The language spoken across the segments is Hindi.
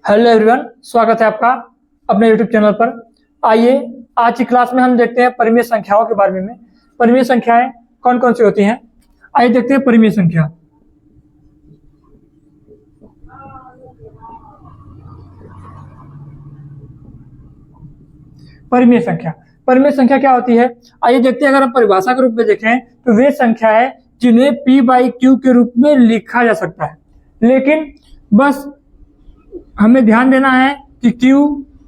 हेलो एवरीवन, स्वागत है आपका अपने यूट्यूब चैनल पर। आइए आज की क्लास में हम देखते हैं परिमेय संख्याओं के बारे में। परिमेय संख्याएं कौन कौन सी होती हैं, आइए देखते हैं परिमेय संख्या। परिमेय संख्या परिमेय संख्या क्या होती है, आइए देखते हैं। अगर हम परिभाषा के रूप में देखें तो वे संख्या है जिन्हें P बाई Q के रूप में लिखा जा सकता है, लेकिन बस हमें ध्यान देना है कि Q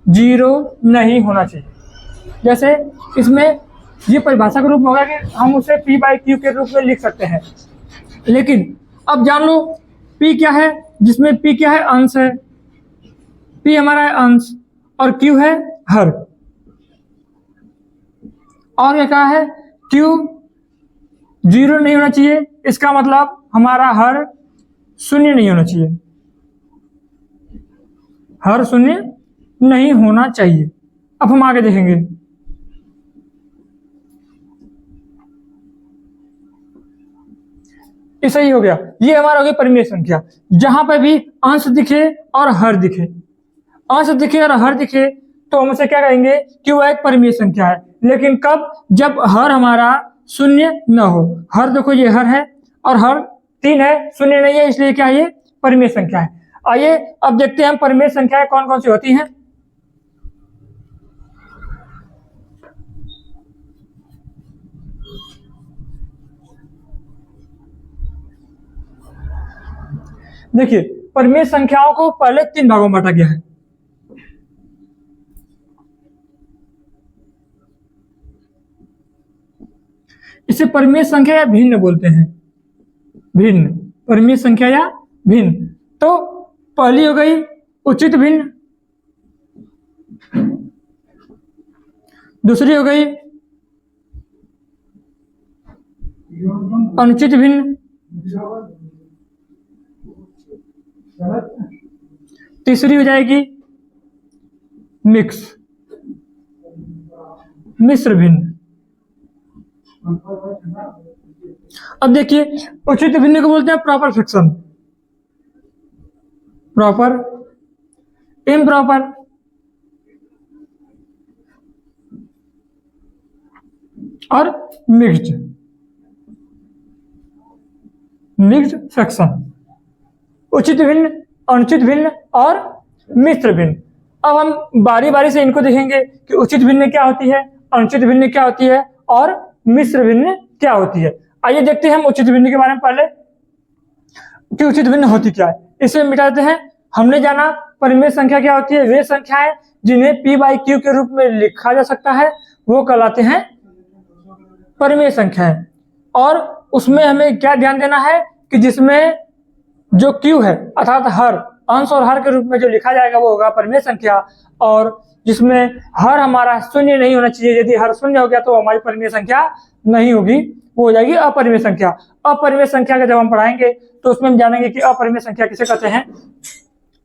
0 नहीं होना चाहिए। जैसे इसमें ये परिभाषा के रूप में होगा कि हम उसे P बाई Q के रूप में लिख सकते हैं, लेकिन अब जान लो P क्या है, जिसमें P क्या है, अंश है। P हमारा है अंश और Q है हर। और ये कहा है Q 0 नहीं होना चाहिए, इसका मतलब हमारा हर शून्य नहीं होना चाहिए, हर शून्य नहीं होना चाहिए। अब हम आगे देखेंगे। ऐसा ही हो गया, ये हमारा हो गया परिमेय संख्या। जहां पर भी अंश दिखे और हर दिखे, अंश दिखे और हर दिखे तो हम उसे क्या कहेंगे कि वह एक परिमेय संख्या है। लेकिन कब, जब हर हमारा शून्य न हो। हर देखो ये हर है और हर 3 है, शून्य नहीं है, इसलिए क्या है, ये परिमेय संख्या है। आइए अब देखते हैं हम परिमेय संख्याएं कौन कौन सी होती हैं। देखिए, परिमेय संख्याओं को पहले 3 भागों में बांटा गया है। इसे परिमेय संख्या या भिन्न बोलते हैं। भिन्न, परिमेय संख्या या भिन्न। तो पहली हो गई उचित भिन्न, दूसरी हो गई अनुचित भिन्न, तीसरी हो जाएगी मिश्र भिन्न। अब देखिए, उचित भिन्न को बोलते हैं प्रॉपर फ्रैक्शन, प्रॉपर, इम्प्रॉपर, और मिक्स्ड फ्रैक्शन। उचित भिन्न, अनुचित भिन्न और मिश्र भिन्न। अब हम बारी बारी से इनको देखेंगे कि उचित भिन्न क्या होती है, अनुचित भिन्न क्या होती है और मिश्र भिन्न क्या होती है। आइए देखते हैं हम उचित भिन्न के बारे में पहले कि उचित भिन्न होती क्या है। इसे मिटा देते हैं। हमने जाना परिमेय संख्या क्या होती है, वे संख्याएं जिन्हें P बाई Q के रूप में लिखा जा सकता है वो कहलाते हैं परिमेय संख्याएं। और उसमें हमें क्या ध्यान देना है कि जिसमें जो Q है अर्थात हर, अंश और हर के रूप में जो लिखा जाएगा वो होगा परिमेय संख्या, और जिसमें हर हमारा शून्य नहीं होना चाहिए। यदि हर शून्य हो गया तो हमारी परिमेय संख्या नहीं होगी, वो हो जाएगी अपरिमेय संख्या। अपरिमेय संख्या का जब हम पढ़ाएंगे तो उसमें हम जानेंगे कि अपरिमेय संख्या किसे कहते हैं।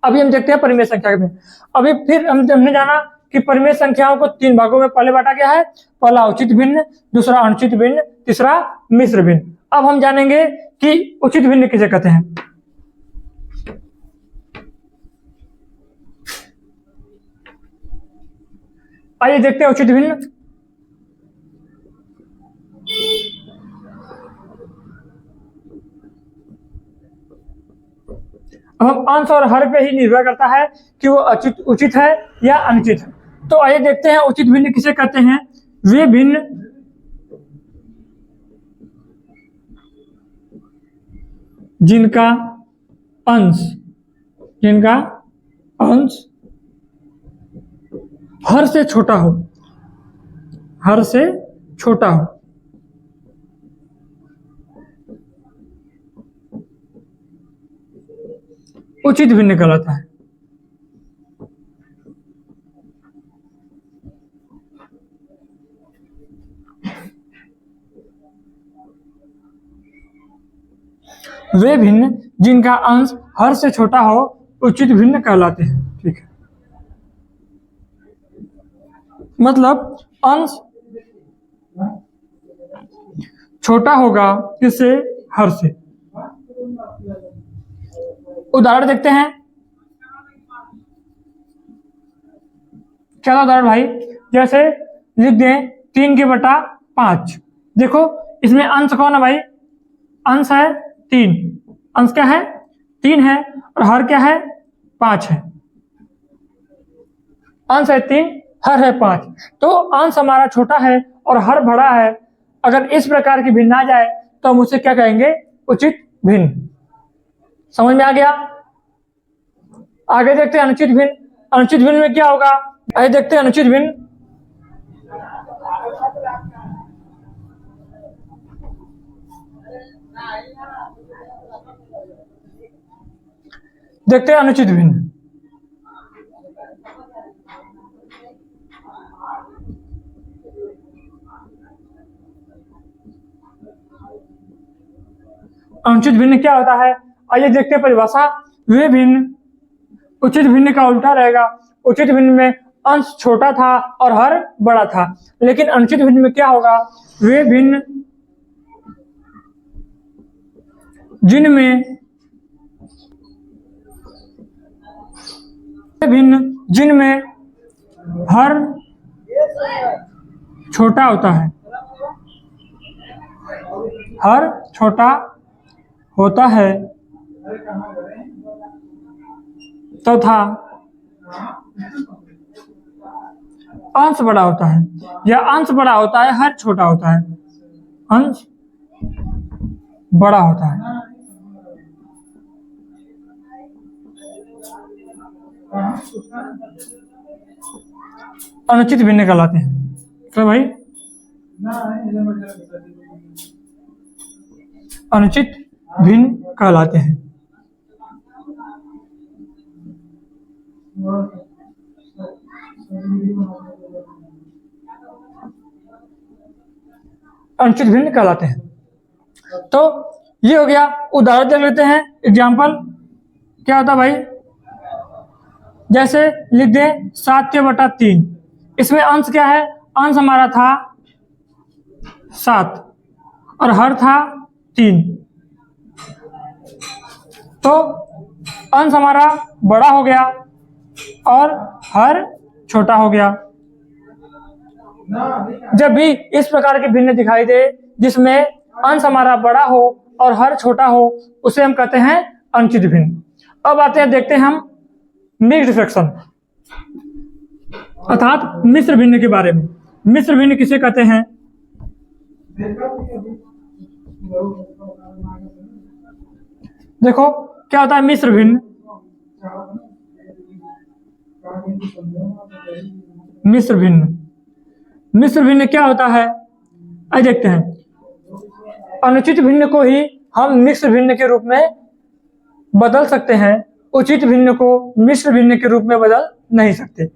अभी हम देखते हैं परिमेय संख्या में। अभी फिर हमने जाना कि परिमेय संख्याओं को 3 भागों में पहले बांटा गया है। पहला उचित भिन्न, दूसरा अनुचित भिन्न, तीसरा मिश्र भिन्न। अब हम जानेंगे कि उचित भिन्न किसे कहते हैं। आइए देखते हैं उचित भिन्न। अब हम अंश और हर पे ही निर्भर करता है कि वो उचित है या अनुचित है। तो आइए देखते हैं उचित भिन्न किसे कहते हैं। वे भिन्न जिनका अंश हर से छोटा हो, हर से छोटा हो। उचित भिन्न कहलाता है। वे भिन्न जिनका अंश हर से छोटा हो उचित भिन्न कहलाते हैं। ठीक है, मतलब अंश छोटा होगा किससे, हर से। उदाहरण देखते हैं। चलो उदाहरण भाई, जैसे लिख दें 3/5। देखो इसमें अंश कौन है भाई, अंश है 3, अंश क्या है 3 है, और हर क्या है 5 है। अंश है 3, हर है 5, तो अंश हमारा छोटा है और हर बड़ा है। अगर इस प्रकार की भिन्न आ जाए तो हम उसे क्या कहेंगे, उचित भिन्न। समझ में आ गया। आगे देखते हैं अनुचित भिन्न। अनुचित भिन्न में क्या होगा, आइए देखते हैं अनुचित भिन्न। देखते हैं अनुचित भिन्न। अनुचित भिन्न क्या होता है, आइए देखते हैं परिभाषा। वे भिन्न, उचित भिन्न का उल्टा रहेगा। उचित भिन्न में अंश छोटा था और हर बड़ा था, लेकिन अनुचित भिन्न में क्या होगा, वे भिन्न जिनमें हर छोटा होता है, हर छोटा होता है तथा अंश बड़ा होता है, या अंश बड़ा होता है, हर छोटा होता है, अंश बड़ा होता है। अनुचित भिन्न कहलाते हैं। तो भाई अनुचित भिन्न कहलाते हैं। अनुचित भिन्न कहलाते हैं। तो ये हो गया। उदाहरण देख लेते हैं, एग्जाम्पल क्या होता भाई, जैसे लिख दें 7/3। इसमें अंश क्या है, अंश हमारा था 7 और हर था 3, तो अंश हमारा बड़ा हो गया और हर छोटा हो गया। जब भी इस प्रकार के भिन्न दिखाई दे जिसमें अंश हमारा बड़ा हो और हर छोटा हो, उसे हम कहते हैं अनुचित भिन्न। अब आते हैं, देखते हैं हम मिक्स्ड फ्रैक्शन अर्थात मिश्र भिन्न के बारे में। मिश्र भिन्न किसे कहते हैं, देखो क्या होता है मिश्र भिन्न। मिश्र भिन्न, मिश्र भिन्न क्या होता है, आइए देखते हैं। अनुचित भिन्न को ही हम मिश्र भिन्न के रूप में बदल सकते हैं, उचित भिन्न को मिश्र भिन्न के रूप में बदल नहीं सकते।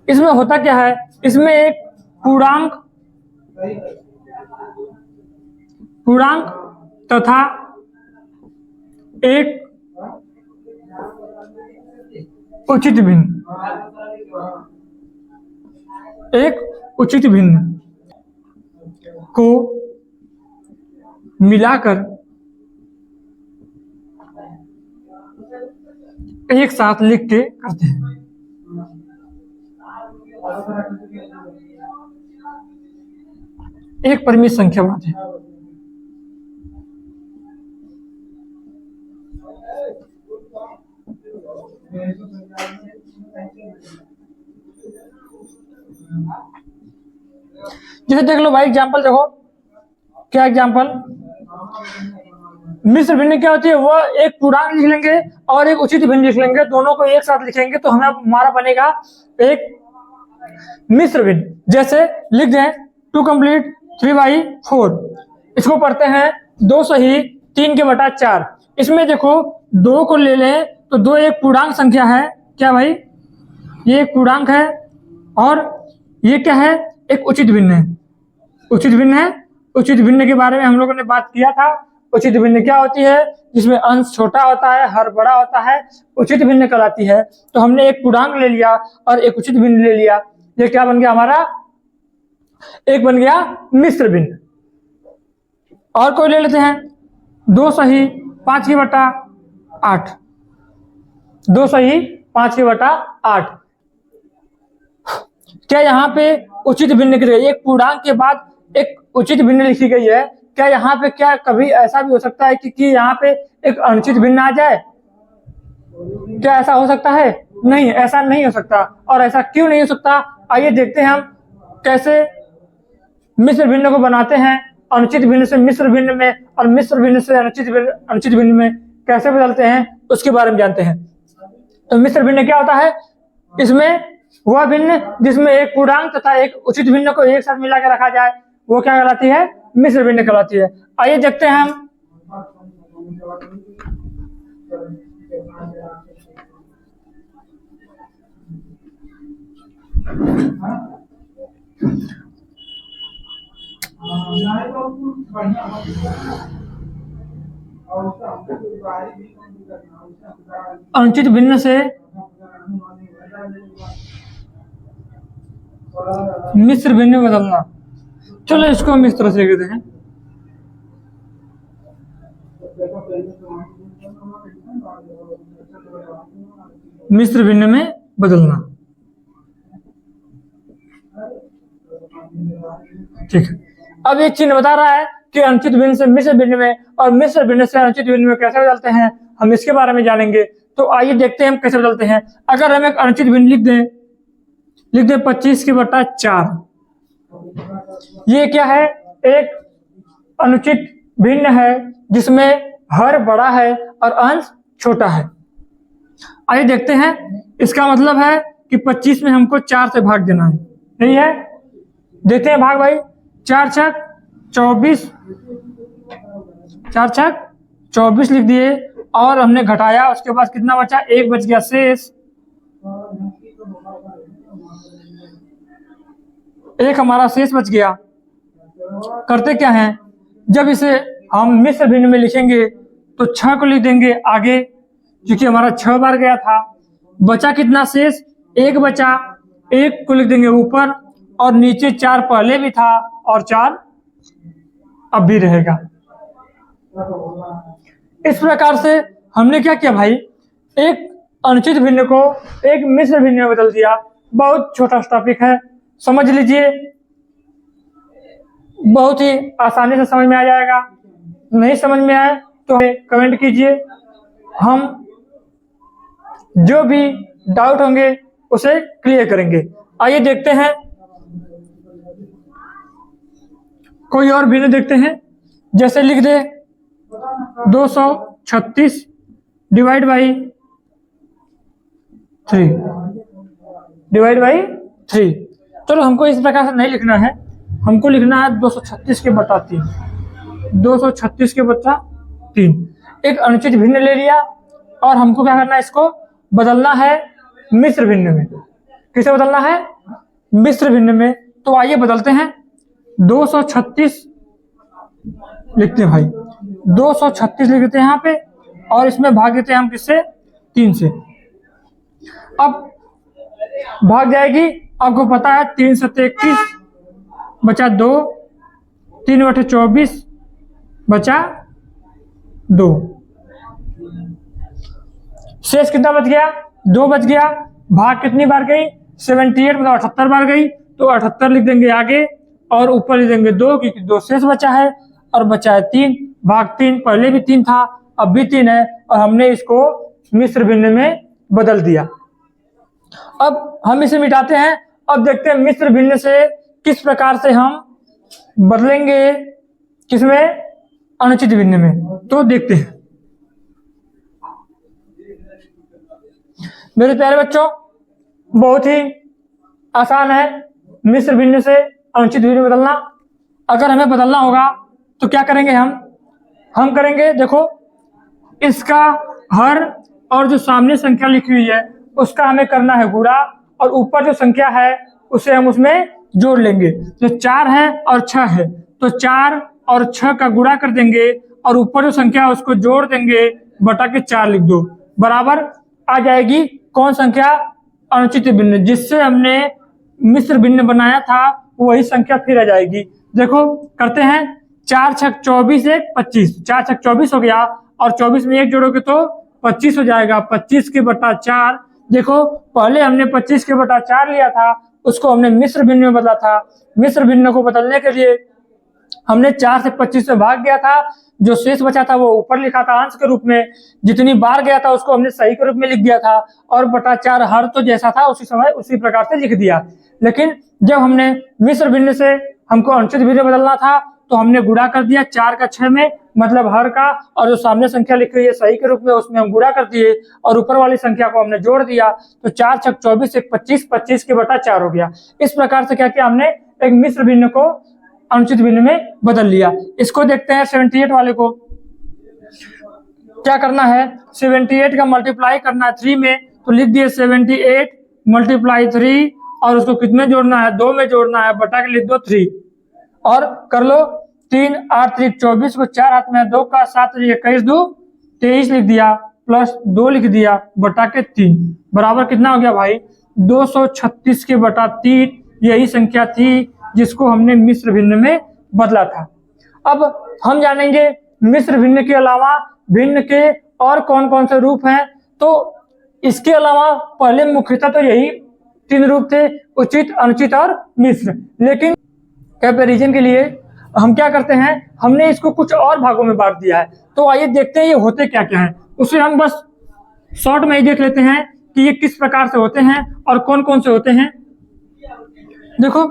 इसमें होता क्या है, इसमें एक पूर्णांक तथा एक उचित भिन्न, एक उचित भिन्न को मिलाकर एक साथ लिख के करते हैं। एक परिमित संख्या बनाते हैं। जैसे देख लो भाई, एग्जाम्पल देखो, क्या एग्जाम्पल, मिश्र भिन्न क्या होती है, वो एक पूर्णांक लिख लेंगे और एक उचित भिन्न लिख लेंगे, दोनों को एक साथ लिखेंगे तो हमारा बनेगा एक मिश्र भिन्न। जैसे लिख दें 2 कंप्लीट 3/4, इसको पढ़ते हैं 2 सही 3/4। इसमें देखो 2 को ले लें तो 2 एक पूर्णांक संख्या है, क्या भाई, ये एक पूर्णांक है, और ये क्या है, एक उचित भिन्न है। उचित भिन्न है, उचित भिन्न के बारे में हम लोगों ने बात किया था। उचित भिन्न क्या होती है, जिसमें अंश छोटा होता है, हर बड़ा होता है, उचित भिन्न कहलाती है। तो हमने एक पूर्णांक ले लिया और एक उचित भिन्न ले लिया, ये क्या बन गया हमारा, एक बन गया मिश्र भिन्न। और कोई ले लेते हैं, 2 सही 5/8, 2 सही 5/8। क्या यहाँ पे उचित भिन्न लिखी गई, एक पूर्णांक के बाद एक उचित भिन्न लिखी गई है, क्या यहाँ पे क्या कभी ऐसा भी हो सकता है कि यहाँ पे एक अनुचित भिन्न आ जाए? क्या ऐसा हो सकता है? नहीं, ऐसा नहीं हो सकता। और ऐसा क्यों नहीं हो सकता, आइए देखते हैं हम कैसे मिश्र भिन्न को बनाते हैं। अनुचित भिन्न से मिश्र भिन्न में और मिश्र भिन्न से अनुचित भिन्न में कैसे बदलते हैं उसके बारे में जानते हैं। तो मिश्र भिन्न क्या होता है? इसमें वह भिन्न जिसमें एक पूर्णांक तथा एक उचित भिन्न को एक साथ मिला के रखा जाए वो क्या कहलाती है? मिश्र भिन्न कहलाती है। आइए देखते हैं हम। अनुचित भिन्न से मिश्र भिन्न बदलना। चलो इसको हम इस तरह से कहते हैं। मिश्र भिन्न में बदलना। ठीक है, अब एक चिन्ह बता रहा है कि अनुचित भिन्न से मिश्र भिन्न में और मिश्र भिन्न से अनुचित भिन्न में कैसे बदलते हैं, हम इसके बारे में जानेंगे। तो आइए देखते हैं हम कैसे बदलते हैं। अगर हम एक अनुचित भिन्न लिख दें 25/4। ये क्या है? एक अनुचित भिन्न है जिसमें हर बड़ा है और अंश छोटा है। आइए देखते हैं। इसका मतलब है कि 25 में हमको 4 से भाग देना है, नहीं है? देते हैं भाग भाई। 4 छक 24, 4 छक 24 लिख दिए और हमने घटाया, उसके बाद कितना बचा? 1 बच गया शेष। एक हमारा शेष बच गया। करते क्या है, जब इसे हम मिश्र भिन्न में लिखेंगे तो 6 को लिख देंगे आगे, क्योंकि हमारा 6 बार गया था। बचा कितना शेष? 1 बचा। 1 को लिख देंगे ऊपर और नीचे 4 पहले भी था और 4 अब भी रहेगा। इस प्रकार से हमने क्या किया भाई, एक अनुचित भिन्न को एक मिश्र भिन्न में बदल दिया। बहुत छोटा टॉपिक है, समझ लीजिए, बहुत ही आसानी से समझ में आ जाएगा। नहीं समझ में आए तो कमेंट कीजिए, हम जो भी डाउट होंगे उसे क्लियर करेंगे। आइए देखते हैं कोई और भिन्न देखते हैं। जैसे लिख दे 236 डिवाइड बाई 3। चलो हमको इस प्रकार से नहीं लिखना है, हमको लिखना है 236 के बटा 3। 236 के बटा 3 एक अनुचित भिन्न ले लिया और हमको क्या करना है, इसको बदलना है मिश्र भिन्न में। किसे बदलना है? मिश्र भिन्न में। तो आइए बदलते हैं। 236 लिखते हैं भाई, 236 लिख देते हैं यहाँ पे और इसमें भाग देते हैं हम किससे? 3 से। अब भाग जाएगी, आपको पता है 3 से 31 बचा 2, 3/24 बचा 2। शेष कितना बच गया? 2 बच गया। भाग कितनी बार गई? 78 मतलब 78 बार गई, तो 78 लिख देंगे आगे और ऊपर लिख देंगे 2, क्योंकि 2 शेष बचा है और बचा है 3। भाग 3 पहले भी 3 था, अब भी 3 है और हमने इसको मिश्र भिन्न में बदल दिया। अब हम इसे मिटाते हैं। अब देखते हैं मिश्र भिन्न से किस प्रकार से हम बदलेंगे, किसमें? अनुचित भिन्न में। तो देखते हैं मेरे प्यारे बच्चों, बहुत ही आसान है मिश्र भिन्न से अनुचित भिन्न में बदलना। अगर हमें बदलना होगा तो क्या करेंगे हम करेंगे, देखो इसका हर और जो सामने संख्या लिखी हुई है उसका हमें करना है गुणा और ऊपर जो संख्या है उसे हम उसमें जोड़ लेंगे। जो 4 है और 6 है तो 4 और 6 का गुणा कर देंगे और ऊपर जो संख्या है उसको जोड़ देंगे, बटा के 4 लिख दो, बराबर आ जाएगी कौन संख्या? अनुचित भिन्न। जिससे हमने मिश्र भिन्न बनाया था वही संख्या फिर आ जाएगी। देखो करते हैं, 4 छक 24 1 25, 4 छक 24 हो गया और 24 में 1 जोड़ोगे तो 25 हो जाएगा। 25 के बटा 4, देखो पहले हमने 25 के बटा 4 लिया था उसको हमने मिश्र भिन्न में बदला था। मिश्र भिन्न को बदलने के लिए हमने 4 से 25 में भाग गया था, जो शेष बचा था वो ऊपर लिखा था अंश के रूप में, जितनी बार गया था उसको हमने सही के रूप में लिख दिया था, और बटा 4 हर तो जैसा था उसी समय उसी प्रकार से लिख दिया। लेकिन जब हमने मिश्र भिन्न से हमको अनुचित भिन्न बदलना था तो हमने गुणा कर दिया 4 का 6 में, मतलब हर का, और जो सामने संख्या लिखी हुई है सही के रूप में उसमें हम गुणा कर दिए और ऊपर वाली संख्या को हमने जोड़ दिया, तो 4 छक 24 एक 25, 25 के बटा 4 हो गया। इस प्रकार से क्या किया हमने, एक मिश्र भिन्न को अनुचित भिन्न में बदल लिया। इसको देखते हैं 78 वाले को। क्या करना है, 78 का मल्टीप्लाई करना है 3 में, तो लिख दिए 78 मल्टीप्लाई 3, और उसको कितने जोड़ना है, 2 में जोड़ना है, बटा के लिख दो 3, और कर लो 3 8 3 24 को 4 हाथ में 2 का 7 21 2 23 लिख दिया, प्लस 2 लिख दिया, बटा के 3 बराबर कितना हो गया भाई, 236 के बटा 3। यही संख्या थी जिसको हमने मिश्र भिन्न में बदला था। अब हम जानेंगे मिश्र भिन्न के अलावा भिन्न के और कौन कौन से रूप हैं। तो इसके अलावा पहले मुख्यतः तो यही 3 रूप थे, उचित, अनुचित और मिश्र। लेकिन कंपैरिजन के लिए हम क्या करते हैं, हमने इसको कुछ और भागों में बांट दिया है। तो आइए देखते हैं ये होते क्या क्या है, उसे हम बस शॉर्ट में ही देख लेते हैं कि ये किस प्रकार से होते हैं और कौन कौन से होते हैं। देखो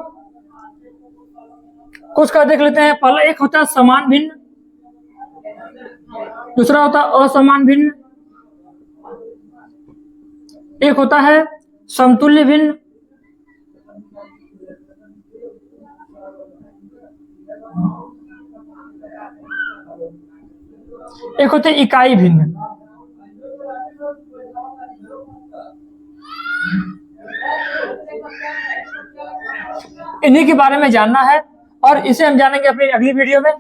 कुछ का देख लेते हैं। पहला एक होता है समान भिन्न, दूसरा होता है असमान भिन्न, एक होता है समतुल्य भिन्न, एक होते हैं इकाई भिन्न। इन्हीं के बारे में जानना है और इसे हम जानेंगे अपनी अगली वीडियो में।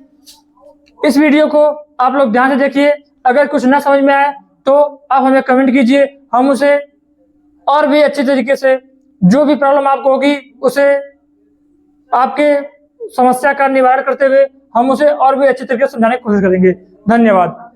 इस वीडियो को आप लोग ध्यान से देखिए। अगर कुछ ना समझ में आए तो आप हमें कमेंट कीजिए, हम उसे और भी अच्छे तरीके से, जो भी प्रॉब्लम आपको होगी उसे, आपके समस्या का निवारण करते हुए हम उसे और भी अच्छे तरीके से समझाने की कोशिश करेंगे। धन्यवाद।